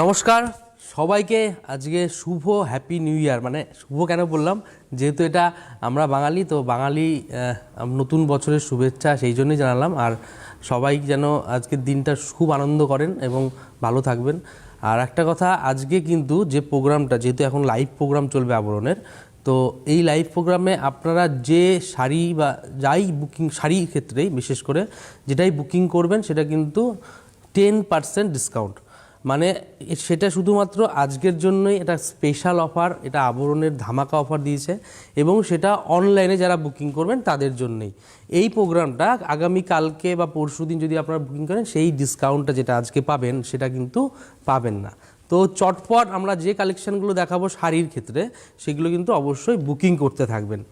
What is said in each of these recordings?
নমস্কার সবাইকে, আজকে শুভ হ্যাপি নিউ ইয়ার। মানে শুভ কেন বললাম, যেহেতু এটা আমরা বাঙালি, তো বাঙালি নতুন বছরের শুভেচ্ছা সেই জন্যই জানালাম। আর সবাই যেন আজকের দিনটা খুব আনন্দ করেন এবং ভালো থাকবেন। আর একটা কথা, আজকে কিন্তু যে প্রোগ্রামটা, যেহেতু এখন লাইভ প্রোগ্রাম চলবে আবরণের, তো এই লাইভ প্রোগ্রামে আপনারা যে শাড়ি বা যাই বুকিং, শাড়ির ক্ষেত্রেই বিশেষ করে যেটাই বুকিং করবেন সেটা কিন্তু 10% ডিসকাউন্ট। মানে সেটা শুধুমাত্র আজকের জন্যই, এটা স্পেশাল অফার, এটা আবরণের ধামাকা অফার দিয়েছে এবং সেটা অনলাইনে যারা বুকিং করবেন তাদের জন্যই। এই প্রোগ্রামটা আগামী কালকে বা পরশু দিন যদি আপনারা বুকিং করেন, সেই ডিসকাউন্টটা যেটা আজকে পাবেন সেটা কিন্তু পাবেন না। তো চটপট আমরা যে কালেকশানগুলো দেখাবো শাড়ির ক্ষেত্রে, সেগুলো কিন্তু অবশ্যই বুকিং করতে থাকবেন।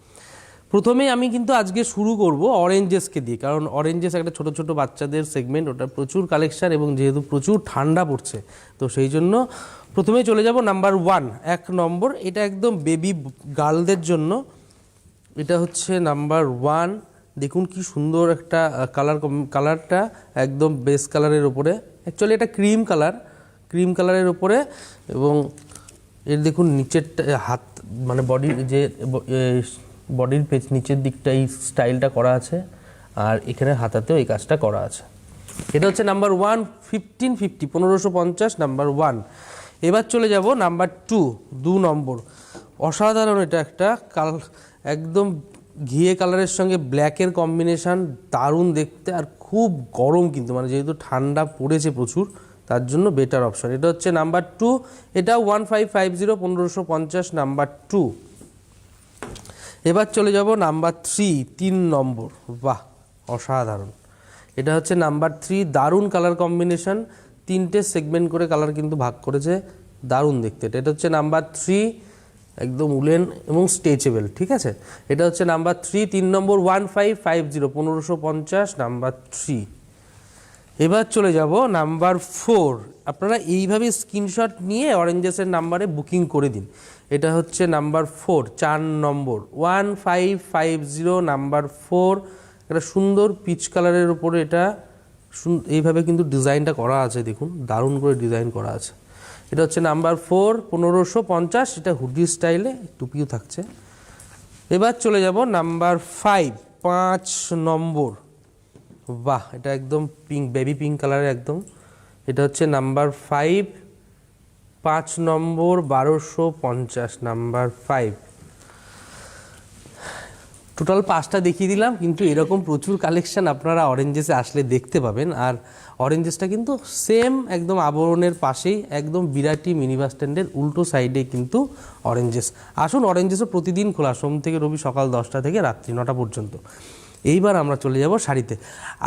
প্রথমেই আমি কিন্তু আজকে শুরু করব অরেঞ্জেসকে দিয়ে, কারণ অরেঞ্জেস একটা ছোট ছোট বাচ্চাদের সেগমেন্ট, ওটা প্রচুর কালেকশান এবং যেহেতু প্রচুর ঠান্ডা পড়ছে, তো সেই জন্য প্রথমেই চলে যাব নাম্বার 1, 1 নম্বর। এটা একদম বেবি গার্লদের জন্য। এটা হচ্ছে নাম্বার 1। দেখুন কি সুন্দর একটা কালারটা একদম বেস কালারের ওপরে, অ্যাকচুয়ালি এটা ক্রিম কালারের ওপরে, এবং এর দেখুন নিচের হাত, মানে বডির যে বডির নিচের দিকটা এই স্টাইলটা করা আছে, আর এখানে হাতাতেও এই কাজটা করা আছে। এটা হচ্ছে নাম্বার 1, 1550, 1550 নাম্বার 1। এবার চলে যাব নাম্বার 2 নম্বর। অসাধারণ, এটা একটা একদম ঘিয়ে কালারের সঙ্গে ব্ল্যাকের কম্বিনেশান, দারুণ দেখতে আর খুব গরম কিন্তু, মানে যেহেতু ঠান্ডা পড়েছে প্রচুর, তার জন্য বেটার অপশান। এটা হচ্ছে নাম্বার 2, এটা 1550, 1550 নাম্বার 2। এবার চলে যাব নাম্বার 3 নম্বর। বাহ, অসাধারণ। এটা হচ্ছে নাম্বার 3, দারুণ কালার কম্বিনেশন, 3টে সেগমেন্ট করে কালার কিন্তু ভাগ করেছে, দারুণ দেখতে। এটা হচ্ছে নাম্বার 3, একদম উলেন এবং স্ট্রেচেবল, ঠিক আছে। এটা হচ্ছে নাম্বার 3 নম্বর, 1550, 1550 নাম্বার 3। এবার চলে যাব নাম্বার 4। আপনারা এইভাবে স্ক্রিনশট নিয়ে অরেঞ্জেসের নাম্বারে বুকিং করে দিন। এটা হচ্ছে নাম্বার 4 নম্বর, 1550 নাম্বার 4। একটা সুন্দর পিচ কালারের উপরে এটা এইভাবে কিন্তু ডিজাইনটা করা আছে, দেখুন দারুণ করে ডিজাইন করা আছে। এটা হচ্ছে নাম্বার 4, 1550। এটা হুডি স্টাইলে, টুপিও থাকছে। এবার চলে যাব নাম্বার 5 নম্বর। বাহ, এটা একদম পিঙ্ক, বেবি পিঙ্ক কালারের একদম। এটা হচ্ছে নাম্বার 5 নম্বর, 1250 নাম্বার 5। টোটাল 5টা দেখিয়ে দিলাম, কিন্তু এরকম প্রচুর কালেকশান আপনারা অরেঞ্জেসে আসলে দেখতে পাবেন। আর অরেঞ্জেসটা কিন্তু সেম একদম আবরণের পাশেই, একদম বিরাটি মিনি বাস স্ট্যান্ডের উল্টো সাইডে কিন্তু অরেঞ্জেস। আসুন, অরেঞ্জেসও প্রতিদিন খোলা, সোম থেকে রবি সকাল 10টা থেকে রাত্রি 9টা পর্যন্ত। এইবার আমরা চলে যাব শাড়িতে।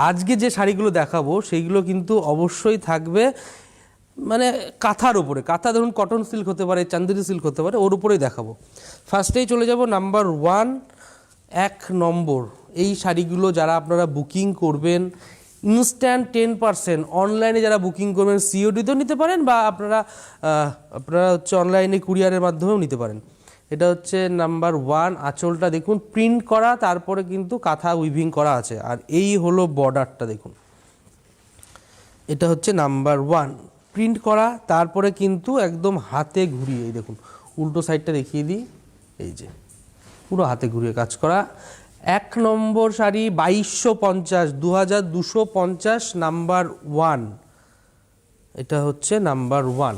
আজকে যে শাড়িগুলো দেখাবো সেইগুলো কিন্তু অবশ্যই থাকবে মানে কাঁথার উপরে। কাঁথা ধরুন কটন সিল্ক হতে পারে, চান্দেরি সিল্ক হতে পারে, ওর উপরেই দেখাবো। ফার্স্টেই চলে যাব নাম্বার 1 নম্বর। এই শাড়িগুলো যারা আপনারা বুকিং করবেন, ইনস্ট্যান্ট 10%। অনলাইনে যারা বুকিং করবেন সিওডিতেও নিতে পারেন, বা আপনারা হচ্ছে অনলাইনে কুরিয়ারের মাধ্যমেও নিতে পারেন। এটা হচ্ছে নাম্বার 1। আঁচলটা দেখুন প্রিন্ট করা, তারপরে কিন্তু কাঁথা উইভিং করা আছে, আর এই হলো বর্ডারটা দেখুন। এটা হচ্ছে নাম্বার 1, প্রিন্ট করা, তারপরে কিন্তু একদম হাতে ঘুরিয়ে, এই দেখুন উল্টো সাইডটা দেখিয়ে দিই, এই যে পুরো হাতে ঘুরিয়ে কাজ করা। 1 নম্বর শাড়ি 2250, 2250 নাম্বার 1। এটা হচ্ছে নাম্বার 1,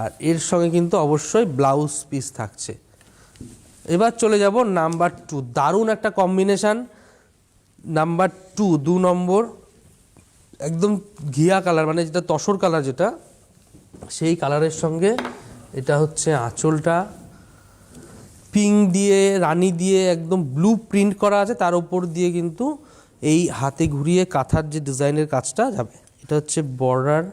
আর এর সঙ্গে কিন্তু অবশ্যই ব্লাউজ পিস থাকছে। এবার চলে যাব নাম্বার 2, দারুণ একটা কম্বিনেশান। নাম্বার 2 নম্বর, একদম ঘিয়া কালার, মানে যেটা তসর কালার, যেটা সেই কালারের সঙ্গে এটা হচ্ছে আঁচলটা পিঙ্ক দিয়ে, রানি দিয়ে একদম ব্লু প্রিন্ট করা আছে, তার উপর দিয়ে কিন্তু এই হাতে ঘুরিয়ে কাঁথার যে ডিজাইনের কাজটা যাবে। এটা হচ্ছে বর্ডার।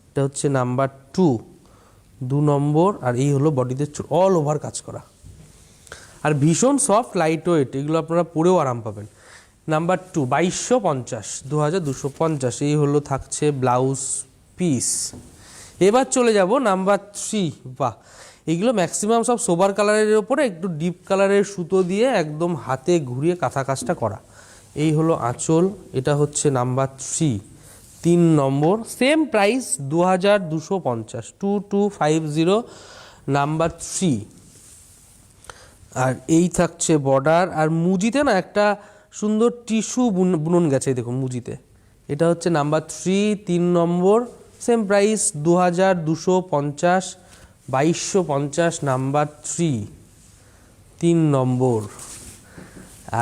এটা হচ্ছে নাম্বার 2 নম্বর, আর এই হলো বডিতে অল ওভার কাজ করা, আর ভীষণ সফট, লাইট ওয়েট, এগুলো আপনারা পরেও আরাম পাবেন। নাম্বার 2, 2250, 2250, এই হলো থাকছে ব্লাউজ পিস। এবার চলে যাব নাম্বার 3। বাহ, এইগুলো ম্যাক্সিমাম সব সোবার কালারের ওপরে একটু ডিপ কালারের সুতো দিয়ে একদম হাতে ঘুরিয়ে কাঁথা কাজটা করা। এই হলো আঁচল। এটা হচ্ছে নাম্বার 3, 3 নম্বর, সেম প্রাইস 2250, 2250 নাম্বার 3। আর এই থাকছে বর্ডার। আর মুজিতে না একটা সুন্দর টিস্যু বুনন গেছে, দেখুন মুজিতে। এটা হচ্ছে নাম্বার 3, 3 নম্বর, সেম প্রাইস 2250, 2250 নাম্বার 3, 3 নম্বর।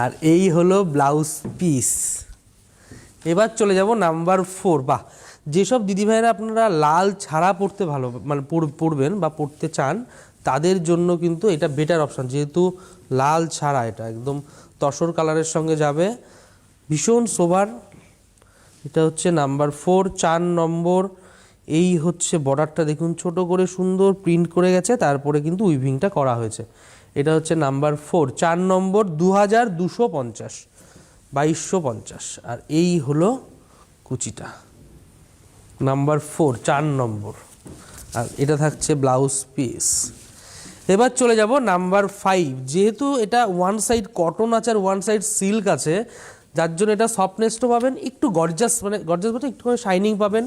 আর এই হলো ব্লাউজ পিস। এবার চলে যাব নাম্বার 4। বাহ, যেসব দিদিভাইরা আপনারা লাল ছাড়া পরতে ভালো মানে পরবেন বা পরতে চান, তাদের জন্য কিন্তু এটা বেটার অপশান, যেহেতু লাল ছাড়া এটা একদম তসর কালারের সঙ্গে যাবে, ভীষণ সোবার। এটা হচ্ছে নাম্বার 4, 4 নম্বর। এই হচ্ছে বর্ডারটা দেখুন, ছোট করে সুন্দর প্রিন্ট করে গেছে, তারপরে কিন্তু উইভিংটা করা হয়েছে। এটা হচ্ছে নাম্বার 4, 4 নম্বর, 2250, 2250। আর এই হলো কুচিটা, নাম্বার 4, 4 নম্বর। আর এটা থাকছে ব্লাউজ পিস। এবার চলে যাব নাম্বার 5। যেহেতু এটা ওয়ান সাইড কটন আছে আর ওয়ান সাইড সিল্ক আছে, যার জন্য এটা সফটনেসও পাবেন, একটু গর্জাস মানে বলতে একটু শাইনিং পাবেন,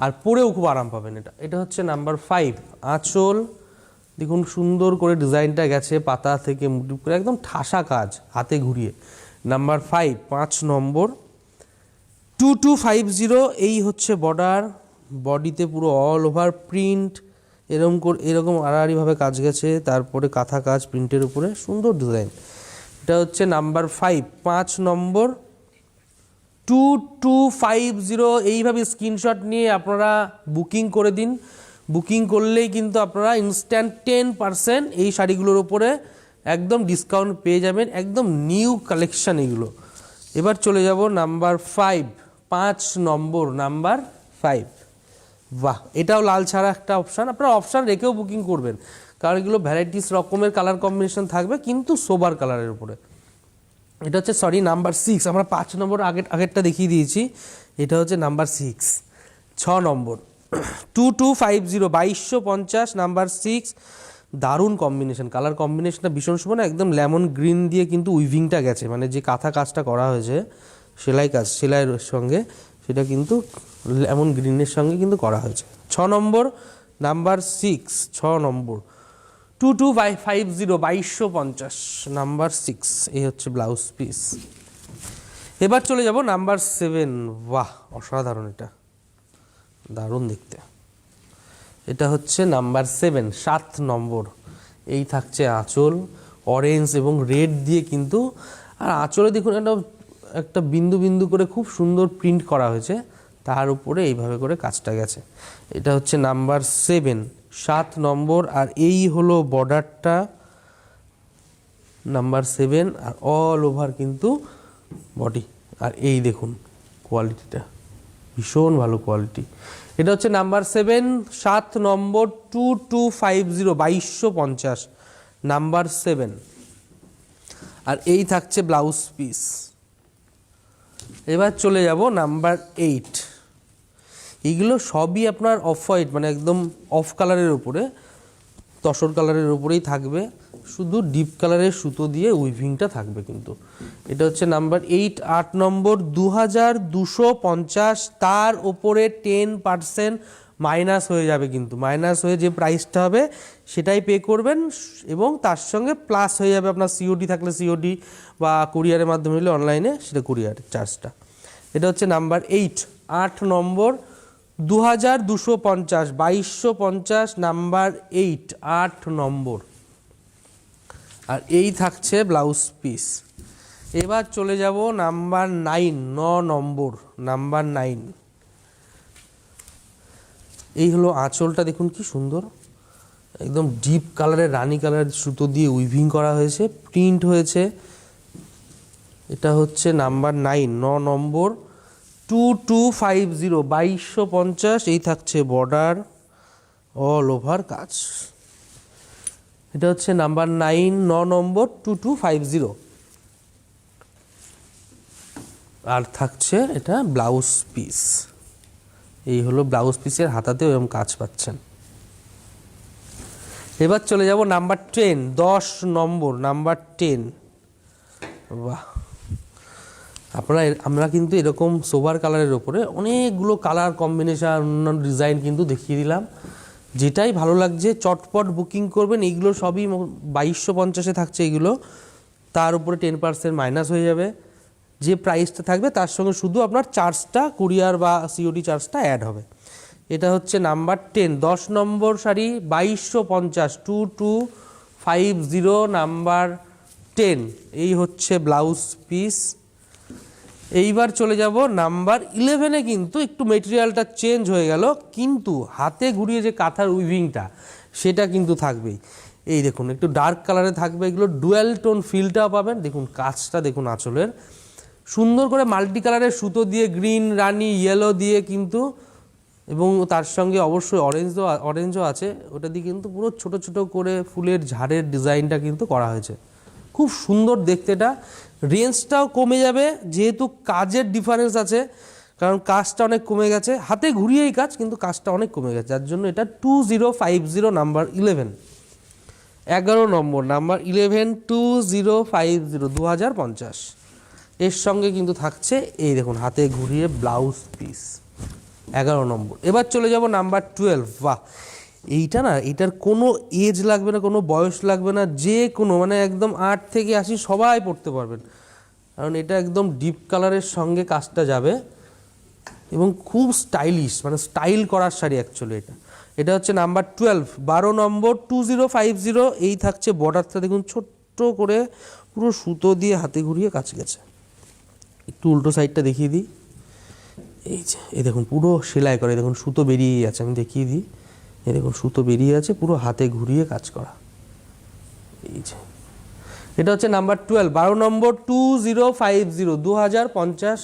আর পরেও খুব আরাম পাবেন। এটা হচ্ছে নাম্বার 5। আঁচল দেখুন সুন্দর করে ডিজাইনটা গেছে, পাতা থেকে মুটিভ করে একদম ঠাসা কাজ, হাতে ঘুরিয়ে। নাম্বার 5, 5 নম্বর, 2250। এই হচ্ছে বর্ডার, বডিতে পুরো অল ওভার প্রিন্ট, এরকম আড়াআড়িভাবে কাজ গেছে, তারপরে কাঁথা কাজ প্রিন্টের উপরে, সুন্দর ডিজাইন। এটা হচ্ছে নাম্বার 5, 5 নম্বর, 2250। এইভাবে স্ক্রিনশট নিয়ে আপনারা বুকিং করে দিন। বুকিং করলেই কিন্তু আপনারা ইনস্ট্যান্ট 10% এই শাড়িগুলোর উপরে একদম ডিসকাউন্ট পেয়ে যাবেন, একদম নিউ কালেকশান এগুলো। এবার চলে যাব নাম্বার 5, 5 নম্বর, নাম্বার 5। বাহ, এটাও লাল ছাড়া একটা অপশান, আপনারা অপশান রেখেও বুকিং করবেন, কারণ এগুলো ভ্যারাইটিস রকমের কালার কম্বিনেশন থাকবে, কিন্তু সোবার কালারের উপরে। এটা হচ্ছে নাম্বার 6। আমরা 5 নম্বর আগেরটা দেখিয়ে দিয়েছি। এটা হচ্ছে নাম্বার 6, 6 নম্বর, 2250, 2250 নাম্বার 6। দারুণ কম্বিনেশন, কালার কম্বিনেশনটা ভীষণ সুন্দর, একদম লেমন গ্রিন দিয়ে কিন্তু উইভিংটা গেছে, মানে যে কাঁথা কাজটা করা হয়েছে সেলাইয়ের সঙ্গে, সেটা কিন্তু লেমন গ্রিনের সঙ্গে কিন্তু করা হয়েছে। 6 নম্বর, নাম্বার 6, 6 নম্বর, 2250, 2250 নাম্বার 6। এই হচ্ছে ব্লাউজ পিস। এবার চলে যাব নাম্বার 7। বাহ, অসাধারণ, এটা দারুণ দেখতে। এটা হচ্ছে নাম্বার 7, 7 নম্বর। এই থাকছে আঁচল, অরেঞ্জ এবং রেড দিয়ে কিন্তু। আর আঁচলে দেখুন একটা বিন্দু বিন্দু করে খুব সুন্দর প্রিন্ট করা হয়েছে, তার উপরে এইভাবে করে কাজটা গেছে। এটা হচ্ছে নাম্বার 7, 7 নম্বর। আর এই হলো বর্ডারটা, নাম্বার 7। আর অল ওভার কিন্তু বডি। আর এই দেখুন কোয়ালিটিটা, ভীষণ ভালো কোয়ালিটি। এটা হচ্ছে নাম্বার 7, 7 নম্বর, 2250, 2250 নাম্বার 7। আর এই থাকছে ব্লাউজ পিস। এবার চলে যাব নাম্বার 8। এইগুলো সবই আপনার অফ হোয়াইট, মানে একদম অফ কালারের উপরে, তসর কালারের উপরেই থাকবে, শুধু ডিপ কালারের সুতো দিয়ে উইভিংটা থাকবে কিন্তু। এটা হচ্ছে নাম্বার 8, 8 নম্বর, 2250। তার ওপরে 10% মাইনাস হয়ে যাবে, কিন্তু মাইনাস হয়ে যে প্রাইসটা হবে সেটাই পে করবেন, এবং তার সঙ্গে প্লাস হয়ে যাবে আপনার সিওডি থাকলে সিওডি, বা কুরিয়ারের মাধ্যমে হলে অনলাইনে সেটা কুরিয়ার চার্জটা। এটা হচ্ছে নাম্বার 8, 8 নম্বর, 2250, 2250 নাম্বার 8, 8 নম্বর। আর এই থাকছে ব্লাউজ পিস। এবার চলে যাব নাম্বার 9, 9 নম্বর, নাম্বার 9। এই হলো আঁচলটা, দেখুন কি সুন্দর, একদম ডিপ কালারের রানী কালারের সুতো দিয়ে উইভিং করা হয়েছে, প্রিন্ট হয়েছে। এটা হচ্ছে নাম্বার 9, 9 নম্বর, 2250, 2250। এই থাকছে বর্ডার, অল ওভার কাজ। এটা হচ্ছে নাম্বার 9, 9 নম্বর, 2250। আর থাকছে এটা ব্লাউজ পিস। এই হলো ব্লাউজ পিসের হাতাতেও এরকম কাজ পাচ্ছেন। এবার চলে যাব নাম্বার 10, 10 নম্বর, নাম্বার 10। বাহ, আমরা কিন্তু এরকম সোবার কালারের ওপরে অনেকগুলো কালার কম্বিনেশন, অন্যান্য ডিজাইন কিন্তু দেখিয়ে দিলাম। যেটাই ভালো লাগছে চটপট বুকিং করবেন। এইগুলো সবই 2250-এ থাকছে এগুলো, তার উপরে 10% মাইনাস হয়ে যাবে। যে প্রাইসটা থাকবে তার সঙ্গে শুধু আপনার চার্জটা, কুরিয়ার বা সিওডি চার্জটা অ্যাড হবে। এটা হচ্ছে নাম্বার 10, 10 নম্বর শাড়ি 2250, 2250 নাম্বার 10। এই হচ্ছে ব্লাউজ পিস। এইবার চলে যাব নাম্বার 11-এ। কিন্তু একটু মেটেরিয়ালটা চেঞ্জ হয়ে গেল, কিন্তু হাতে ঘুরিয়ে যে কাঁথার উইভিংটা সেটা কিন্তু থাকবেই। এই দেখুন একটু ডার্ক কালারে থাকবে, এগুলো ডুয়াল টোন ফিলটা পাবেন। দেখুন কাজটা দেখুন আঁচলের, সুন্দর করে মাল্টি কালারের সুতো দিয়ে, গ্রিন, রানি, ইয়েলো দিয়ে কিন্তু, এবং তার সঙ্গে অবশ্যই অরেঞ্জও আছে, ওটা দিয়ে কিন্তু পুরো ছোট ছোট করে ফুলের ঝাড়ের ডিজাইনটা কিন্তু করা হয়েছে। খুব সুন্দর দেখতে। এটা রেঞ্জটাও কমে যাবে যেহেতু কাজের ডিফারেন্স আছে, কারণ কাজটা অনেক কমে গেছে। হাতে ঘুরিয়েই কাজ, কিন্তু কাজটা অনেক কমে গেছে, যার জন্য এটা 2050 নাম্বার 11, 11 নম্বর নাম্বার 11, 2050, 2050। এর সঙ্গে কিন্তু থাকছে এই দেখুন হাতে ঘুরিয়ে ব্লাউজ পিস, 11 নম্বর। এবার চলে যাব নাম্বার 12। বাহ, এইটা না, এটার কোনো এজ লাগবে না, কোনো বয়স লাগবে না, যে কোনো মানে একদম 8 থেকে 80 সবাই পড়তে পারবেন, কারণ এটা একদম ডিপ কালারের সঙ্গে কাজটা যাবে এবং খুব স্টাইলিশ, মানে স্টাইল করার শাড়ি অ্যাকচুয়ালি এটা। এটা হচ্ছে নাম্বার 12, 12 নম্বর, 2050। এই থাকছে বর্ডারটা দেখুন ছোট্ট করে পুরো সুতো দিয়ে হাতে ঘুরিয়ে কাছে গেছে। একটু উল্টো সাইডটা দেখিয়ে দিই। এই যে এই দেখুন পুরো সেলাই করে, দেখুন সুতো বেরিয়ে আছে, আমি দেখিয়ে দিই। এই দেখুন সুতো বেরিয়ে আছে, পুরো হাতে ঘুরিয়ে কাজ করা। এই যে এটা হচ্ছে নাম্বার 12, 12 নম্বর, 2050, 2050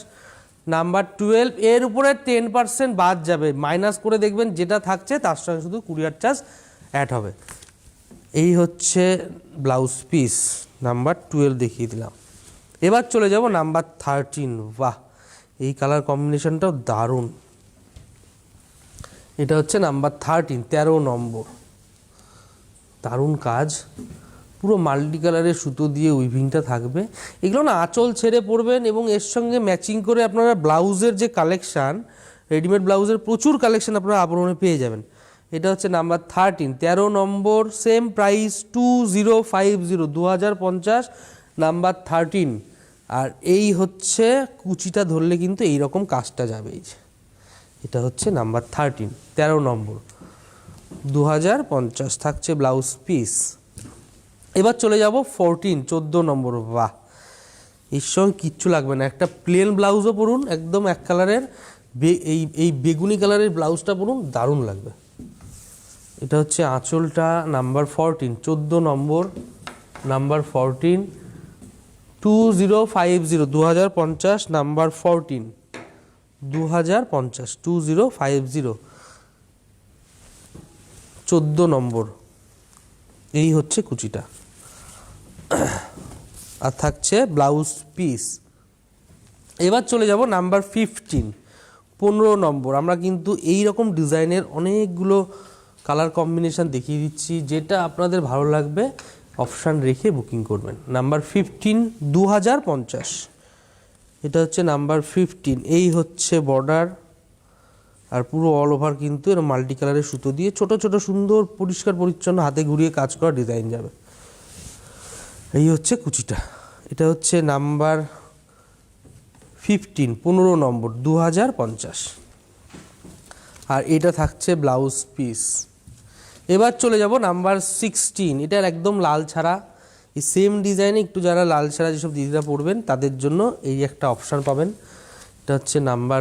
নাম্বার 12। এর উপরে 10% বাদ যাবে, মাইনাস করে দেখবেন যেটা থাকছে তার সঙ্গে শুধু কুরিয়ার চার্জ অ্যাড হবে। এই হচ্ছে ব্লাউজ পিস নাম্বার 12 দেখিয়ে দিলাম। এবার চলে যাব নাম্বার 13। বাহ, এই কালার কম্বিনেশনটাও দারুণ। এটা হচ্ছে নাম্বার 13, 13 নম্বর। দারুণ কাজ, পুরো মাল্টি কালারের সুতো দিয়ে উইভিংটা থাকবে। এগুলো না আঁচল ছেড়ে পরবেন, এবং এর সঙ্গে ম্যাচিং করে আপনারা ব্লাউজের যে কালেকশান, রেডিমেড ব্লাউজের প্রচুর কালেকশান আপনারা আবরণে পেয়ে যাবেন। এটা হচ্ছে নাম্বার 13, 13 নম্বর, সেম প্রাইস 2050, 2050 নাম্বার 13। আর এই হচ্ছে কুচিটা ধরলে কিন্তু এই রকম কাজটা যাবে। এই যে এটা হচ্ছে নাম্বার 13, 13 নম্বর, 2050 থাকছে ব্লাউজ পিস। এবার চলে যাব 14, 14 নম্বর। বাহ, এর সঙ্গে কিচ্ছু লাগবে না, একটা প্লেন ব্লাউজও পরুন একদম এক কালারের, এই বেগুনি কালারের ব্লাউজটা পরুন, দারুণ লাগবে। এটা হচ্ছে আঁচলটা, নাম্বার 14, 14 নম্বর, নাম্বার 14, 2050, 2050 নাম্বার 14, 2050, 2050, 14 নম্বর। এই হচ্ছে কুচিটা, আর থাকছে ব্লাউজ পিস। এবার চলে যাব নাম্বার 15, 15 নম্বর। আমরা কিন্তু এই রকম ডিজাইনের অনেকগুলো কালার কম্বিনেশন দেখিয়ে দিচ্ছি, যেটা আপনাদের ভালো লাগবে অপশান রেখে বুকিং করবেন। নাম্বার 15, 2050। এটা হচ্ছে নাম্বার 15। এই হচ্ছে বর্ডার, আর পুরো অল ওভার কিন্তু এর মাল্টি কালারের সুতো দিয়ে ছোট ছোট সুন্দর পরিষ্কার পরিচ্ছন্ন হাতে ঘুরিয়ে কাজ করা ডিজাইন যাবে। এই হচ্ছে কুচিটা। এটা হচ্ছে নাম্বার 15, 15 নম্বর, 2050। আর এটা থাকছে ব্লাউজ পিস। এবার চলে যাব নাম্বার 16। এটার একদম লাল ছাড়া, এই সেম ডিজাইনে একটু যারা লাল ছাড়া যেসব দিদিরা পরবেন তাদের জন্য এই একটা অপশান পাবেন। এটা হচ্ছে নাম্বার,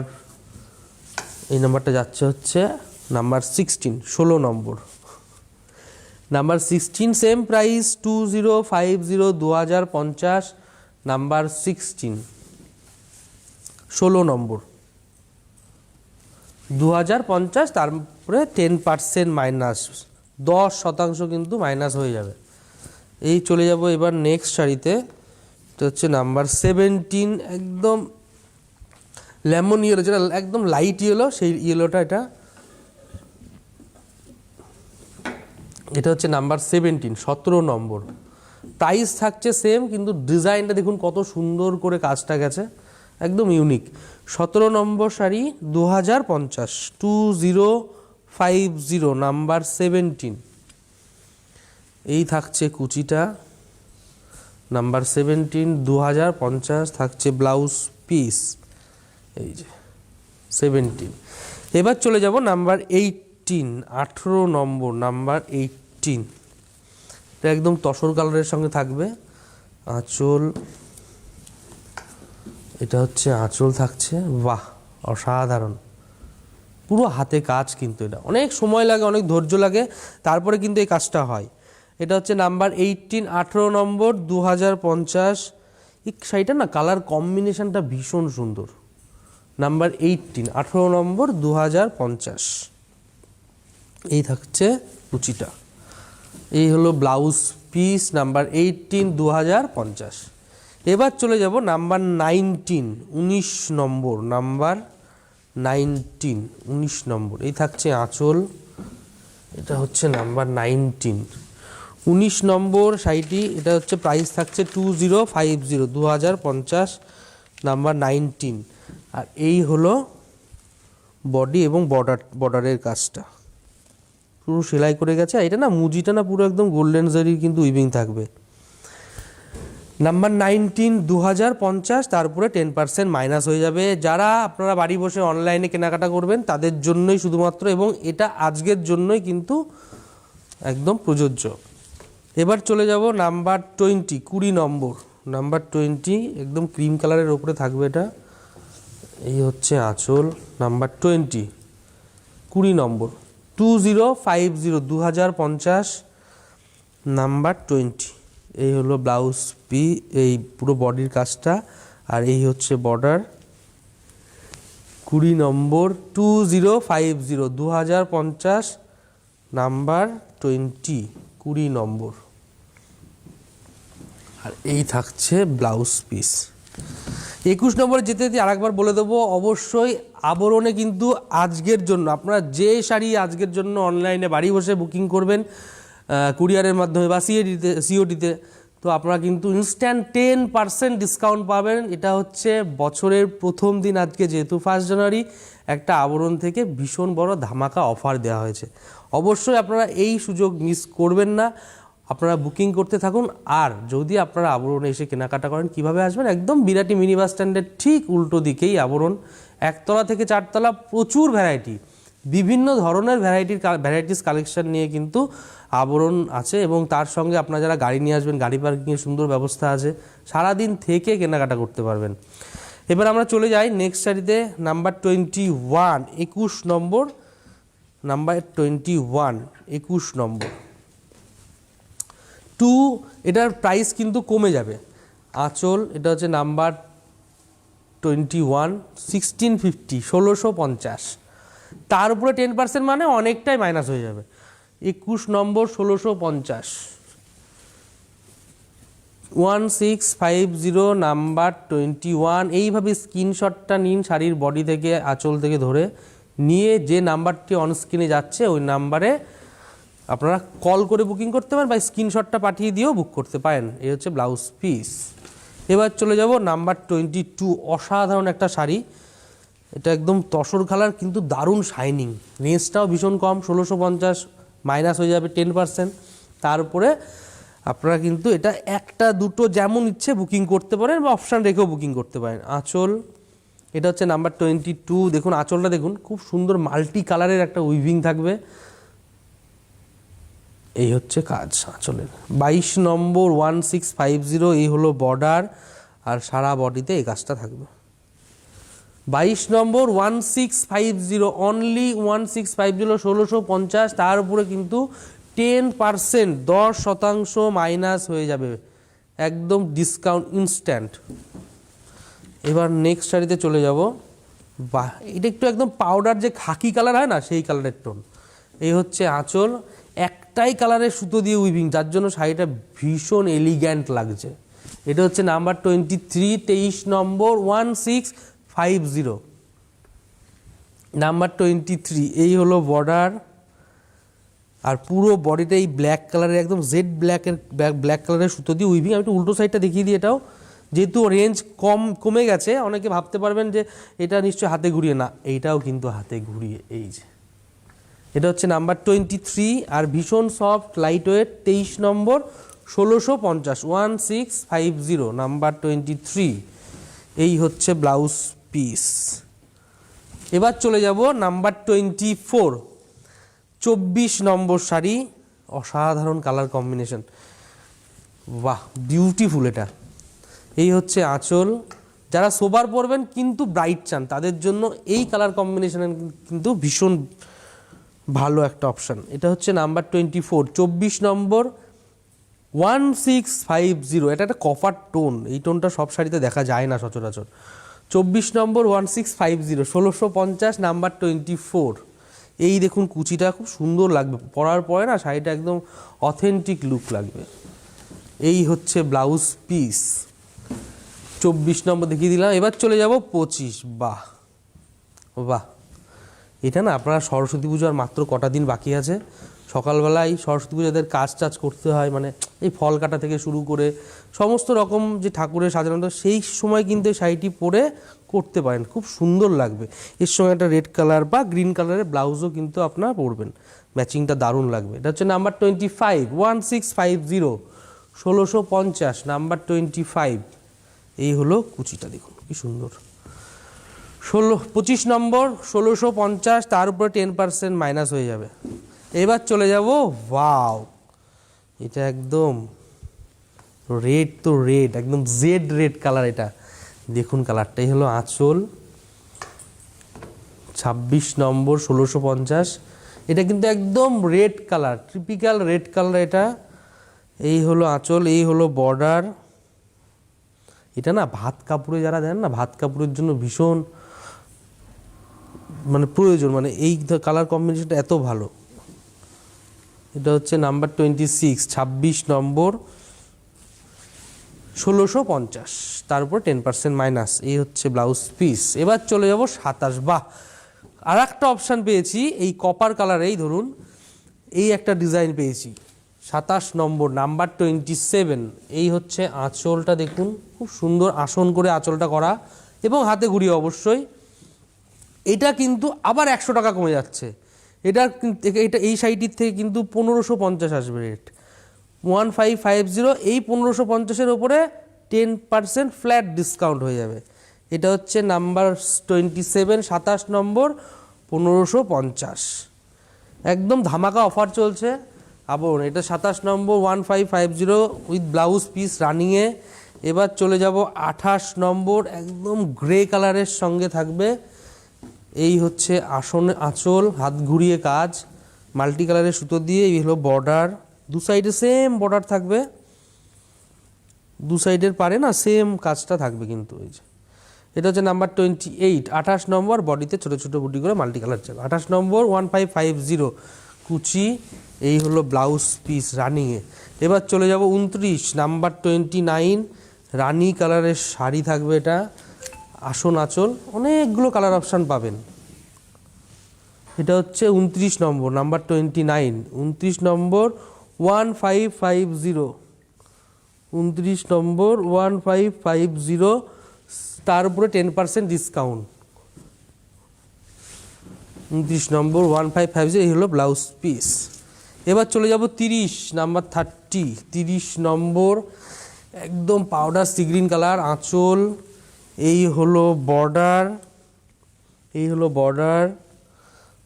এই নাম্বারটা যাচ্ছে হচ্ছে নাম্বার 16, 16 নম্বর, নাম্বার 16, সেম প্রাইস 2050, 2050 নাম্বার 16, 16 নম্বর, 2050। তারপরে 10% মাইনাস, 10% কিন্তু মাইনাস হয়ে যাবে। এই চলে যাব এবার নেক্সট শাড়িতে। এটা হচ্ছে নাম্বার 17, একদম লেমন ইয়েলো, যেটা একদম লাইট ইয়েলো, সেই ইয়েলোটা। এটা হচ্ছে নাম্বার 17, 17 নম্বর। প্রাইস থাকছে সেম, কিন্তু ডিজাইনটা দেখুন কত সুন্দর করে কাজটা গেছে, একদম ইউনিক। 17 নম্বর শাড়ি 2050, 2050 নাম্বার 17। এই থাকছে কুচিটা নাম্বার 17, 2050 থাকছে ব্লাউজ পিস, এই যে 17। এবার চলে যাব নাম্বার 18, 18 নম্বর নাম্বার 18। এটা একদম তসর কালারের সঙ্গে থাকবে। আঁচল, এটা হচ্ছে আঁচল থাকছে, বাহ অসাধারণ, পুরো হাতে কাজ। কিন্তু এটা অনেক সময় লাগে, অনেক ধৈর্য লাগে, তারপরে কিন্তু এই কাজটা হয়। এটা হচ্ছে নাম্বার 18, 18 নম্বর 2050। এই শাড়িটা না কালার কম্বিনেশনটা ভীষণ সুন্দর। নাম্বার 18, 18 নম্বর 2050। এই থাকছে কুচিটা, এই হলো ব্লাউজ পিস নাম্বার 18, 2050। এবার চলে যাব নাম্বার 19, 19 নম্বর নাম্বার 19, 19 নম্বর। এই থাকছে আঁচল, এটা হচ্ছে নাম্বার 19, 19 নম্বর শাড়িটি। এটা হচ্ছে প্রাইস থাকছে 2050, 2050 নাম্বার 19। আর এই হলো বডি এবং বর্ডারের কাজটা পুরো সেলাই করে গেছে। এটা না মুজিটা না পুরো একদম গোল্ডেন জারির কিন্তু উইভিং থাকবে। নাম্বার 19, 2050, তারপরে 10% মাইনাস হয়ে যাবে। যারা আপনারা বাড়ি বসে অনলাইনে কেনাকাটা করবেন তাদের জন্যই শুধুমাত্র, এবং এটা আজকের জন্যই কিন্তু একদম প্রযোজ্য। এবার চলে যাব নাম্বার 20, 20 নম্বর নাম্বার 20, একদম ক্রিম কালারের ওপরে থাকবে এটা। এই হচ্ছে আঁচল নাম্বার 20, 20 নম্বর 2050, 2050 নাম্বার 20। এই হলো ব্লাউজ এই পুরো বডির কাজটা, আর এই হচ্ছে বর্ডার। 20 নম্বর 2050, 2050 নাম্বার 20, 20 নম্বর। আর এই থাকছে ব্লাউজ পিস। 21 নম্বরে যেতে যেতে আরেকবার বলে দেবো, অবশ্যই আবরণে কিন্তু আজকের জন্য আপনারা যে শাড়ি আজকের জন্য অনলাইনে বাড়ি বসে বুকিং করবেন কুরিয়ারের মাধ্যমে বা সিওডিতে, তো আপনারা কিন্তু ইনস্ট্যান্ট 10% ডিসকাউন্ট পাবেন। এটা হচ্ছে বছরের প্রথম দিন, আজকে যেহেতু 1 জানুয়ারি, একটা আবরণ থেকে ভীষণ বড় ধামাকা অফার দেওয়া হয়েছে। অবশ্যই আপনারা এই সুযোগ মিস করবেন না, আপনারা বুকিং করতে থাকুন। আর যদি আপনারা আবরণে এসে কেনাকাটা করেন, কিভাবে আসবেন? একদম বিরাটি মিনি বাস স্ট্যান্ডের ঠিক উল্টো দিকেই আবরণ, 1 তলা থেকে 4 তলা, প্রচুর ভ্যারাইটি, বিভিন্ন ধরনের ভ্যারাইটিস কালেকশন নিয়ে কিন্তু আবরণ আছে। এবং তার সঙ্গে আপনারা যারা গাড়ি নিয়ে আসবেন, গাড়ি পার্কিংয়ের সুন্দর ব্যবস্থা আছে, সারাদিন থেকে কেনাকাটা করতে পারবেন। এবার আমরা চলে যাই নেক্সট শাড়িতে, নাম্বার 21, 21 নম্বর নাম্বার 21, 21 নম্বর এটার প্রাইস কিন্তু কমে যাবে। আঁচল, এটা হচ্ছে নাম্বার 21, 1650, 1650, তার উপরে 10% মানে অনেকটাই মাইনাস হয়ে যাবে। 21 নম্বর 1650, 1650 নাম্বার 21। এইভাবে স্ক্রিনশটটা নিন শাড়ির বডি থেকে, আঁচল থেকে ধরে নিয়ে যে নাম্বারটি অন স্ক্রিনে যাচ্ছে ওই নাম্বারে আপনারা কল করে বুকিং করতে পারেন বা স্ক্রিনশটটা পাঠিয়ে দিয়েও বুক করতে পারেন। এই হচ্ছে ব্লাউজ পিস। এবার চলে যাব নাম্বার 22, অসাধারণ একটা শাড়ি। এটা একদম তসর কালার কিন্তু দারুণ শাইনিং, রেঞ্জটাও ভীষণ কম, 1650 মাইনাস হয়ে যাবে 10%। তারপরে আপনারা কিন্তু এটা একটা দুটো যেমন ইচ্ছে বুকিং করতে পারেন বা অপশান রেখেও বুকিং করতে পারেন। আঁচল, এটা হচ্ছে নাম্বার 22, দেখুন আঁচলটা দেখুন, খুব সুন্দর মাল্টি কালারের একটা উইভিং থাকবে। এই হচ্ছে কাজ আঁচলের। 22 নম্বর 1650, এই হলো বর্ডার, আর সারা বডিতে এই কাজটা থাকবে। 22 নম্বর 1650, অনলি 1650, 1650, তার উপরে কিন্তু 10%, 10% মাইনাস হয়ে যাবে, একদম ডিসকাউন্ট ইনস্ট্যান্ট। এবার নেক্সট শাড়িতে চলে যাব। বাহ, এটা একটু একদম পাউডার যে খাকি কালার হয় না, সেই কালারের টোন। এই হচ্ছে আঁচল, একটাই কালারের সুতো দিয়ে উইভিং, যার জন্য শাড়িটা ভীষণ এলিগ্যান্ট লাগছে। এটা হচ্ছে নাম্বার 23, 23 নম্বর 1650 নাম্বার 23। এই হলো বর্ডার, আর পুরো বডিটা এই ব্ল্যাক কালারের, একদম জেড ব্ল্যাক কালারের সুতো দিয়ে উইভিং। আমি একটু উল্টো সাইডটা দেখিয়ে দিই, এটাও যেহেতু রেঞ্জ কমে গেছে, অনেকে ভাবতে পারবেন যে এটা নিশ্চয়ই হাতে ঘুরিয়ে, না এইটাও কিন্তু হাতে ঘুরিয়ে। এই যে এটা হচ্ছে নাম্বার 23 আর ভীষণ সফট লাইট ওয়েট, 23 নম্বর 1650, 1650 নাম্বার 23। এই হচ্ছে ব্লাউজ পিস। এবার চলে যাব নাম্বার 24, 24 নম্বর শাড়ি, অসাধারণ কালার কম্বিনেশন, বাহ বিউটিফুল। এটা এই হচ্ছে আঁচল। যারা সোবার পরবেন কিন্তু ব্রাইট চান তাদের জন্য এই কালার কম্বিনেশন কিন্তু ভীষণ ভালো একটা অপশান। এটা হচ্ছে নাম্বার 24, 24 নম্বর 1650। এটা একটা কপার টোন, এই টোনটা সব শাড়িতে দেখা যায় না সচরাচর। 24 নম্বর 1650, 1650 নাম্বার 24। এই দেখুন কুচিটা খুব সুন্দর লাগবে পরার পরে না, শাড়িটা একদম অথেন্টিক লুক লাগবে। এই হচ্ছে ব্লাউজ পিস। 24 নম্বর দেখিয়ে দিলাম। এবার চলে যাব 25। বাহ বাহ, এটা না আপনারা সরস্বতী পুজোর মাত্র কটা দিন বাকি আছে, সকালবেলায় সরস্বতী পুজোদের কাজ টাজ করতে হয়, মানে এই ফল কাটা থেকে শুরু করে সমস্ত রকম যে ঠাকুরের সাজানো, সেই সময় কিন্তু এই শাড়িটি পরে করতে পারেন, খুব সুন্দর লাগবে। এর সঙ্গে একটা রেড কালার বা গ্রিন কালারের ব্লাউজও কিন্তু আপনারা পরবেন, ম্যাচিংটা দারুণ লাগবে। এটা হচ্ছে নাম্বার 25, 1650, 1650 নাম্বার 25। এই হলো কুচিটা, দেখুন কি সুন্দর। 25 নম্বর 1650, তার উপরে 10% মাইনাস হয়ে যাবে। এবার চলে যাব, ওয়াও এটা একদম রেড, তো রেড একদম জেড রেড কালার। এটা দেখুন কালারটাই হলো আঁচল। 26 নম্বর 1650, এটা কিন্তু একদম red colour, typical red colour এটা। এই হলো আঁচল, এই হলো বর্ডার। এটা না ভাত কাপড়ে যারা দেন না, ভাত কাপড়ের জন্য ভীষণ মানে প্রয়োজন, মানে এই কালার কম্বিনেশনটা এত ভালো। এটা হচ্ছে নাম্বার 26, 26 নম্বর 1650, তার উপর 10% মাইনাস। এই হচ্ছে ব্লাউজ পিস। এবার চলে যাব 27। বাহ, আর একটা অপশান পেয়েছি এই কপার কালারেই, ধরুন এই একটা ডিজাইন পেয়েছি। 27 নম্বর নাম্বার 27। এই হচ্ছে আঁচলটা, দেখুন খুব সুন্দর আসন করে আঁচলটা করা এবং হাতে ঘুরিয়ে অবশ্যই। এটা কিন্তু আবার 100 টাকা কমে যাচ্ছে। এটা এই শাড়িটির থেকে কিন্তু 1550 আসবে রেট, 1550। এই 1550-এর ওপরে 10% ফ্ল্যাট ডিসকাউন্ট হয়ে যাবে। এটা হচ্ছে নাম্বার 27, 27 নম্বর 1550, একদম ধামাকা অফার চলছে। আবার এটা 27 নম্বর 1550 উইথ ব্লাউজ পিস রানিংয়ে। এবার চলে যাব 28 নম্বর, একদম গ্রে কালারের সঙ্গে থাকবে। এই হচ্ছে আঁচল, হাত ঘুরিয়ে কাজ, মাল্টি কালারের সুতো দিয়ে। এই হলো বর্ডার, দু সাইডে সেম বর্ডার থাকবে, দু সাইডের পারে না সেম কাজটা থাকবে কিন্তু। এই যে এটা হচ্ছে নাম্বার 28, 28 নম্বর, বডিতে ছোটো ছোটো বুটি করে মাল্টি কালার চাল। 28 নম্বর 1550 কুচি। এই হলো ব্লাউজ পিস রানিংয়ে। এবার চলে যাব 29 নাম্বার 29, রানি কালারের শাড়ি থাকবে এটা, আসন আঁচল, অনেকগুলো কালার অপশান পাবেন। এটা হচ্ছে 29 নম্বর নাম্বার 29, 29 নম্বর 1550, 29 নম্বর 1550, তার উপরে 10% ডিসকাউন্ট। 29 নম্বর 1550, এই হলো ব্লাউজ পিস। এবার চলে যাব 30 নাম্বার 30, 30 নম্বর একদম পাউডার সি গ্রিন কালার আঁচল। এই হলো বর্ডার, এই হলো বর্ডার,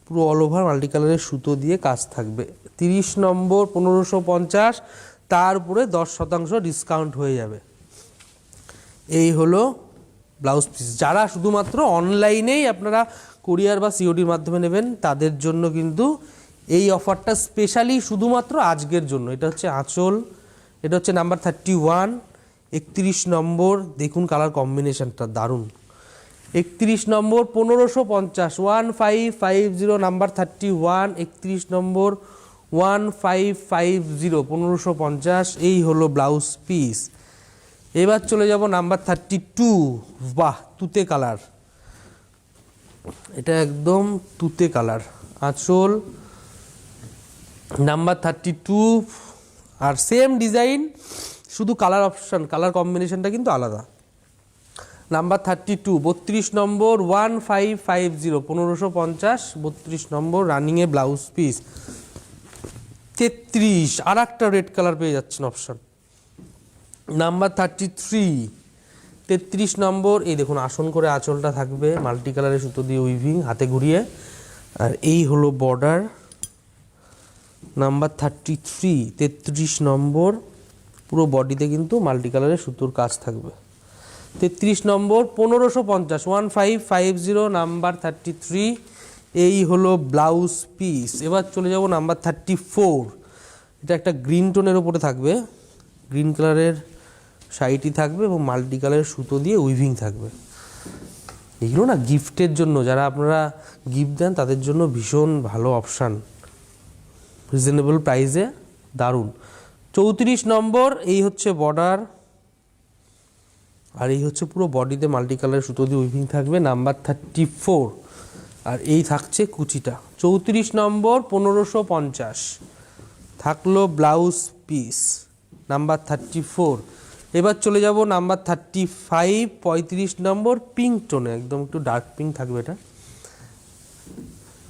পুরো অল ওভার মাল্টি কালারের সুতো দিয়ে কাজ থাকবে। 30 নম্বর 1550, তার উপরে 10% ডিসকাউন্ট হয়ে যাবে। এই হলো ব্লাউজ পিস। যারা শুধুমাত্র অনলাইনেই আপনারা কুরিয়ার বা সিওডির মাধ্যমে নেবেন তাদের জন্য কিন্তু এই অফারটা স্পেশালি শুধুমাত্র আজকের জন্য। এটা হচ্ছে আঁচল, এটা হচ্ছে নাম্বার 31, 31 নম্বর, দেখুন কালার কম্বিনেশনটা দারুণ। 31 নম্বর 1550, 1550 নাম্বার 31, 31 নম্বর 1550, 1550। এই হলো ব্লাউজ পিস। এবার চলে যাব নাম্বার 32। বাহ, তুতে কালার, এটা একদম তুতে কালার আঁচল, নাম্বার 32। আর সেম ডিজাইন, শুধু কালার অপশান, কালার কম্বিনেশনটা কিন্তু আলাদা। নাম্বার 32 32 নম্বর 1550 1550 32 নম্বর রানিংয়ে ব্লাউজ পিস। 33 আর একটা রেড কালার পেয়ে যাচ্ছেন অপশন। নাম্বার 33 33 নম্বর, এই দেখুন আসন করে আঁচলটা থাকবে মাল্টি কালারের সুতো দিয়ে উইভিং হাতে ঘুরিয়ে, আর এই হলো বর্ডার। নাম্বার 33 33 নম্বর, পুরো বডিতে কিন্তু মাল্টি কালারের সুতোর কাজ থাকবে। 33 নম্বর 1550 1550 নাম্বার 33, এই হলো ব্লাউজ পিস। এবার চলে যাব নাম্বার 34, এটা একটা গ্রিন টোনের ওপরে থাকবে, গ্রিন কালারের শাড়িটি থাকবে এবং মাল্টি কালারের সুতো দিয়ে উইভিং থাকবে। এগুলো না গিফটের জন্য, যারা আপনারা গিফট দেন তাদের জন্য ভীষণ ভালো অপশান, রিজনেবল প্রাইসে দারুণ। 34 নম্বর, এই হচ্ছে বর্ডার, আর এই হচ্ছে পুরো বডিতে মাল্টি কালারের সুতো দিয়ে উইভিং থাকবে। নাম্বার 34, আর এই থাকছে কুচিটা। 34 নম্বর 1550 থাকলো ব্লাউজ পিস নাম্বার 34। এবার চলে যাব নাম্বার 35 35 নম্বর পিঙ্ক টোনে, একদম একটু ডার্ক পিঙ্ক থাকবে এটা।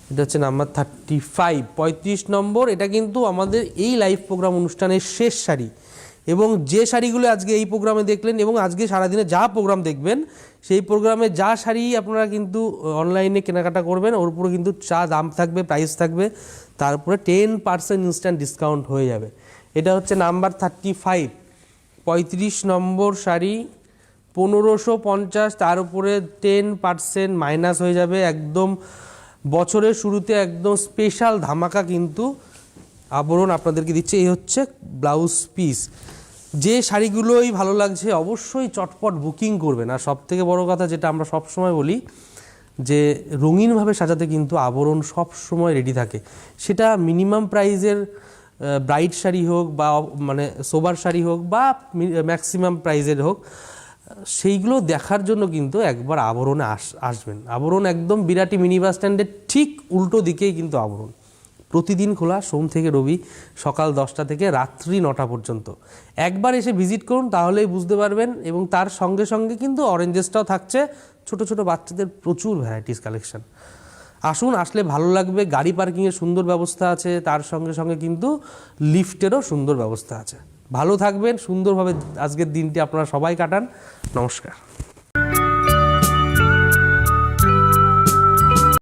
এটা হচ্ছে নাম্বার 35 35 নম্বর। এটা কিন্তু আমাদের এই লাইভ প্রোগ্রাম অনুষ্ঠানের শেষ শাড়ি, এবং যে শাড়িগুলো আজকে এই প্রোগ্রামে দেখলেন এবং আজকে সারাদিনে যা প্রোগ্রাম দেখবেন, সেই প্রোগ্রামে যা শাড়ি আপনারা কিন্তু অনলাইনে কেনাকাটা করবেন ওর উপরে কিন্তু যা দাম থাকবে, প্রাইস থাকবে, তারপরে 10% ইনস্ট্যান্ট ডিসকাউন্ট হয়ে যাবে। এটা হচ্ছে নাম্বার 35 35 নম্বর শাড়ি 1550, তার উপরে 10% মাইনাস হয়ে যাবে। একদম বছরের শুরুতে একদম স্পেশাল ধামাকা কিন্তু আবরণ আপনাদেরকে দিচ্ছে। এই হচ্ছে ব্লাউজ পিস। যে শাড়িগুলোই ভালো লাগছে অবশ্যই চটপট বুকিং করবেন। আর সবথেকে বড় কথা যেটা আমরা সবসময় বলি, যে রঙিনভাবে সাজাতে কিন্তু আবরণ সবসময় রেডি থাকে। সেটা মিনিমাম প্রাইজের ব্রাইট শাড়ি হোক বা মানে সোবার শাড়ি হোক বা ম্যাক্সিমাম প্রাইজের হোক, সেইগুলো দেখার জন্য কিন্তু একবার আবরণে আসবেন। আবরণ একদম বিরাটি মিনি বাস স্ট্যান্ডের ঠিক উল্টো দিকেই কিন্তু আবরণ। প্রতিদিন খোলা, সোম থেকে রবি, সকাল 10টা থেকে রাত্রি 9টা পর্যন্ত। একবার এসে ভিজিট করুন, তাহলেই বুঝতে পারবেন। এবং তার সঙ্গে সঙ্গে কিন্তু অরেঞ্জেসটাও থাকছে, ছোট ছোট বাচ্চাদের প্রচুর ভ্যারাইটিস কালেকশন। আসুন, আসলে ভালো লাগবে। গাড়ি পার্কিংয়ের সুন্দর ব্যবস্থা আছে, তার সঙ্গে সঙ্গে কিন্তু লিফটেরও সুন্দর ব্যবস্থা আছে। ভালো থাকবেন, সুন্দরভাবে আজকের দিনটি আপনারা সবাই কাটান। নমস্কার।